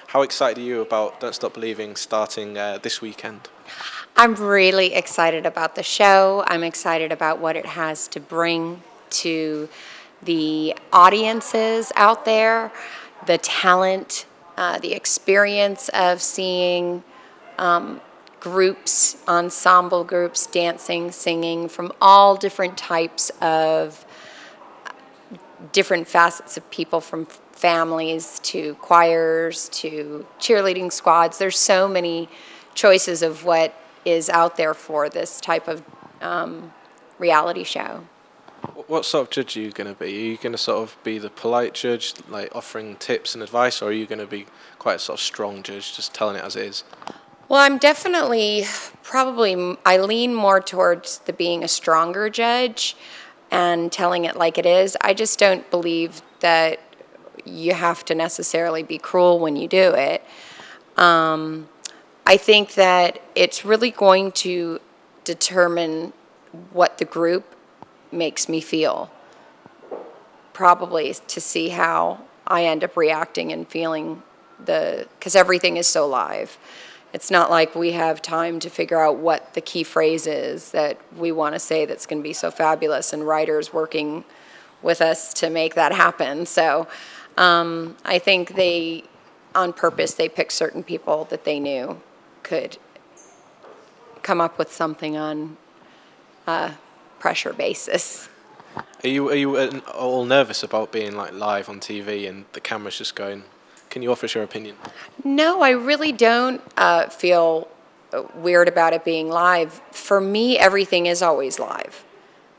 How excited are you about Don't Stop Believing starting this weekend? I'm really excited about the show. I'm excited about what it has to bring to the audiences out there, the talent, the experience of seeing groups, ensemble groups, dancing, singing from all different types of different facets of people, from families to choirs to cheerleading squads. There's so many choices of what is out there for this type of reality show. What sort of judge are you going to be? Are you going to sort of be the polite judge, like offering tips and advice, or are you going to be quite a sort of strong judge, just telling it as it is? Well, I'm definitely I lean more towards the being a stronger judge and telling it like it is. I just don't believe that you have to necessarily be cruel when you do it. I think that it's really going to determine what the group makes me feel, probably to see how I end up reacting and feeling because everything is so live. It's not like we have time to figure out what the key phrase is that we want to say that's going to be so fabulous, and writers working with us to make that happen. So I think on purpose, they picked certain people that they knew could come up with something on a pressure basis. Are you all nervous about being like live on TV and the camera's just going? Can you offer us your opinion? No, I really don't feel weird about it being live. For me, everything is always live.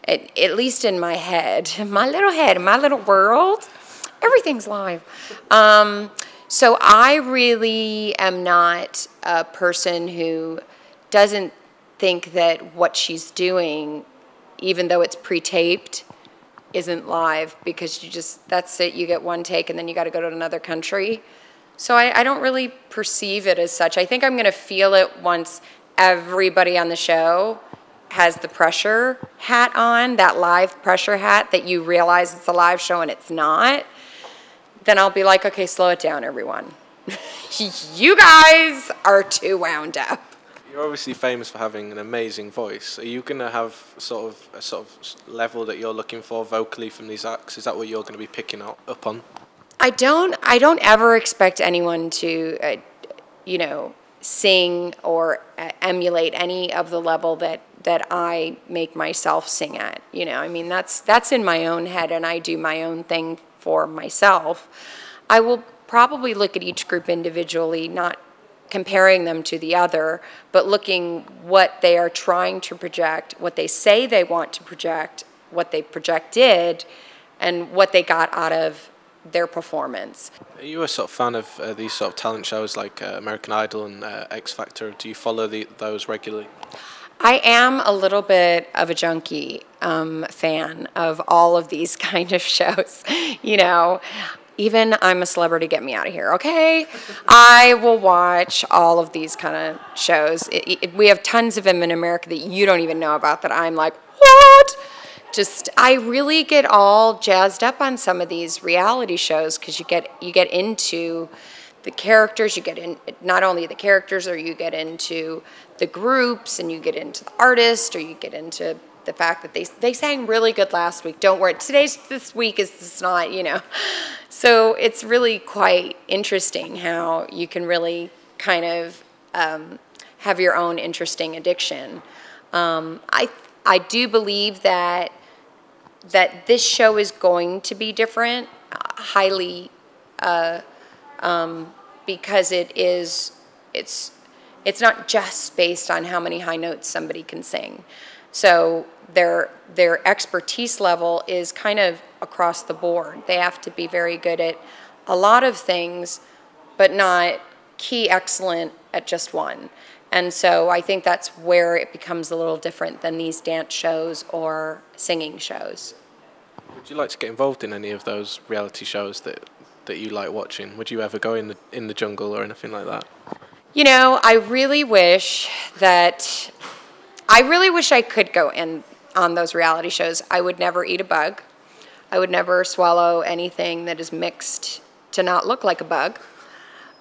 At least in my head, my little world, everything's live. So I really am not a person who doesn't think that what she's doing, even though it's pre-taped, isn't live, because that's it, you get one take and then you got to go to another country. So I don't really perceive it as such. I think I'm going to feel it once everybody on the show has the pressure hat on, that live pressure hat, that you realize it's a live show and it's not. Then I'll be like, okay, slow it down, everyone. You guys are too wound up. You're obviously famous for having an amazing voice. Are you going to have a sort of level that you're looking for vocally from these acts? Is that what you're going to be picking up on? I don't ever expect anyone to, sing or emulate any of the level that I make myself sing at. I mean, that's in my own head, and I do my own thing for myself. I will probably look at each group individually, not comparing them to the other, but looking what they are trying to project, what they say they want to project, what they projected, and what they got out of their performance. Are you a sort of fan of these sort of talent shows like American Idol and X Factor? Do you follow those regularly? I am a little bit of a junkie fan of all of these kind of shows. Even I'm a Celebrity, get me out of here, okay? I will watch all of these kind of shows. We have tons of them in America that you don't even know about, that I'm like, what? I really get all jazzed up on some of these reality shows, because you get into the characters, you get in not only the characters, or you get into the groups, and you get into the artists, or you get into the fact that they sang really good last week. Don't worry, this week is not, So it's really quite interesting how you can really kind of have your own interesting addiction. I do believe that this show is going to be different, highly, because it's not just based on how many high notes somebody can sing. So their expertise level is kind of across the board. They have to be very good at a lot of things, but not key excellent at just one. And so I think that's where it becomes a little different than these dance shows or singing shows. Would you like to get involved in any of those reality shows that you like watching? Would you ever go in the jungle or anything like that? I really wish I could go in on those reality shows. I would never eat a bug. I would never swallow anything that is mixed to not look like a bug.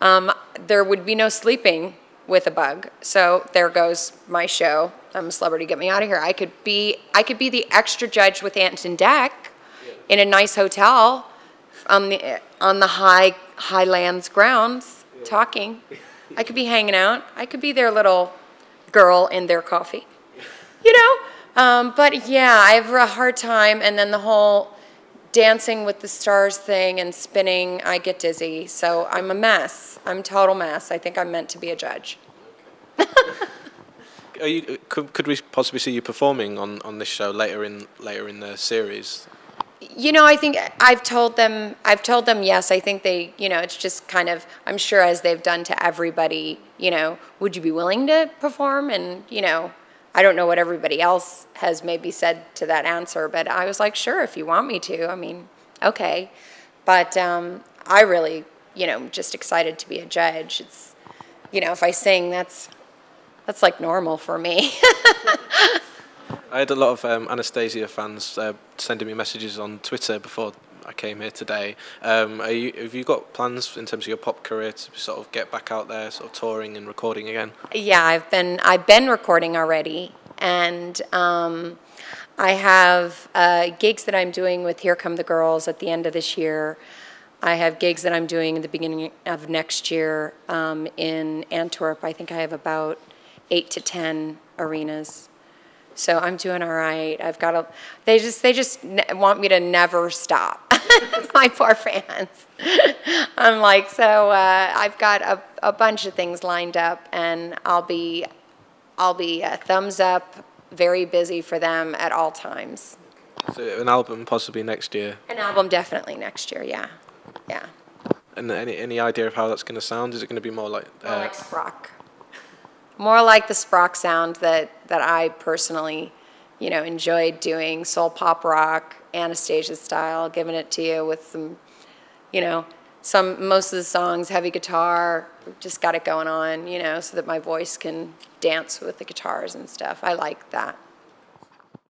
There would be no sleeping with a bug. So there goes my show. I'm a celebrity. Get me out of here. I could be the extra judge with Anton Deck in a nice hotel on the Highlands grounds talking. I could be hanging out. I could be their little girl in their coffee. You know? But yeah, I have a hard time. And then the whole Dancing with the Stars thing and spinning, I get dizzy. So I'm a mess. I'm a total mess. I think I'm meant to be a judge. Could we possibly see you performing on this show later in the series? You know, I think I've told them yes. I think they, you know, it's just kind of, I'm sure as they've done to everybody, you know, would you be willing to perform? And, you know, I don't know what everybody else has maybe said to that answer, but I was like, sure, if you want me to. I mean, okay. But I really, you know, just excited to be a judge. It's, you know, if I sing, that's like normal for me. I had a lot of Anastacia fans sending me messages on Twitter before I came here today. Have you got plans in terms of your pop career to sort of get back out there, sort of touring and recording again? Yeah, I've been recording already, and I have gigs that I'm doing with Here Come the Girls at the end of this year. I have gigs that I'm doing in the beginning of next year in Antwerp. I think I have about 8 to 10 arenas. So I'm doing all right. I've got they just want me to never stop. My poor fans. I'm like, so I've got a bunch of things lined up, and I'll be thumbs up, very busy for them at all times. So an album possibly next year? An album definitely next year, yeah. Yeah. And any idea of how that's going to sound? Is it going to be more like... More like Sprock. More like the Sprock sound that I personally, you know, enjoyed doing. Soul pop rock, Anastacia style, giving it to you with some, you know, most of the songs, heavy guitar, just got it going on, you know, so that my voice can dance with the guitars and stuff. I like that.